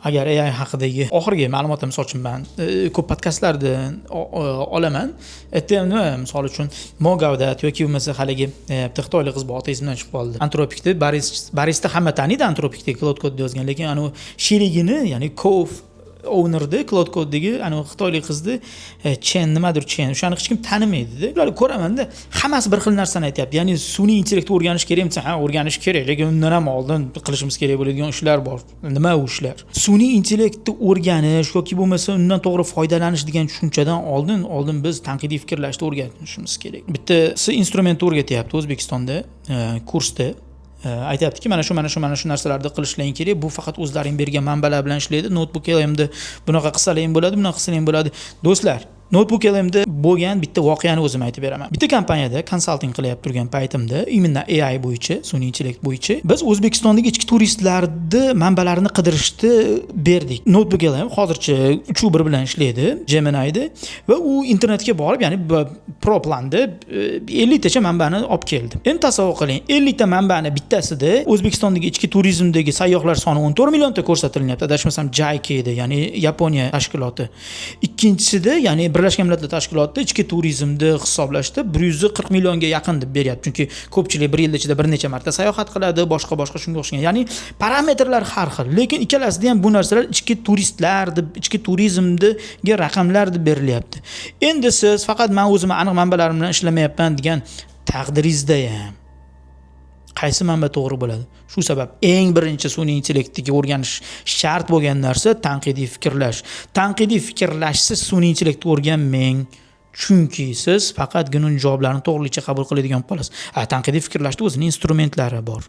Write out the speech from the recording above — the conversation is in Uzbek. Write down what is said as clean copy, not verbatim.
Agar AI haqidagi oxirgi ma'lumotni misol uchun men ko'p podkastlardan olaman. Aytdim nima, misol uchun Mogavdat yoki bo'lmasa haligi xitoylik qiz bor, ismidan chiqib qoldi. Antropikni barista hamma taniydi, Antropikni Cloud Code yozgan, lekin anu sherigini, ya'ni ownerdi Cloud Code'dagi xitoylik qizni Chen nimadir Chen, o'shani hech kim tanimaydi-da. Ularni ko'ramanda hammasi bir xil narsani aytayapti. Ya'ni sun'iy intellektni o'rganish kerakmi? Ha, o'rganish kerak, lekin undan ham oldin qilishimiz kerak bo'ladigan ishlar bor. Nima u ishlar? Sun'iy intellektni o'rganish yoki bo'lmasa undan to'g'ri foydalanish degan tushunchadan oldin biz tanqidiy fikrlashni o'rganishimiz kerak. Bittasi instrumentni o'rgatyapti O'zbekistonda kursda. Aytayaptiki, mana shu narsalarni qilishlaring kerak. Bu faqat o'zlaring bergan manbalar bilan ishlaydi. Notebook LM'da bunaqa qilsalaring bo'ladi, bunaqa qilsalaring bo'ladi. Do'stlar, Notebook LM'da bo'lgan bitta voqeani o'zim aytib beraman. Bitta kompaniyada konsalting qilyapti turgan paytimda, imенно AI bo'yicha, sun'iy intellekt bo'yicha biz O'zbekistondagi ichki turistlarni manbalarini qidirishni berdik. Notebook LM hozircha 3-1 bilan ishlaydi, Gemini'da va u internetga borib, ya'ni Pro planda 50 tacha manbani olib keldi. Endi tasavvur qiling, 50 ta manbani bittasida O'zbekistondagi ichki turizmdagi sayyohlar soni 14 millionta ko'rsatilyapti. Adashmasam JICA edi, ya'ni Yaponiya tashkiloti. Ikkinchisida, ya'ni Birlashgan Millatlar Tashkiloti ichki turizmni hisoblashda 140 millionga yaqin deb beryapti. Chunki ko'pchilik bir yil ichida bir necha marta sayohat qiladi, boshqa shunga o'xshagan. Ya'ni parametrlar har xil, lekin ikkalasida ham bu narsalar ichki turistlar deb, ichki turizmga raqamlar deb berilyapti. Endi siz faqat men o'zim aniq manbalarim bilan ishlamayapman degan taqdiringizda ham qaysi manba to'g'ri bo'ladi? Shu sabab eng birinchi sun'iy intellektga o'rganish shart bo'lgan narsa tanqidiy fikrlash. Tanqidiy fikrlashsiz sun'iy intellektni o'rganmang. Chunki siz faqat uni javoblarini to'g'rilikcha qabul qiladigan bo'lasiz. Tanqidiy fikrlashning o'zining instrumentlari bor.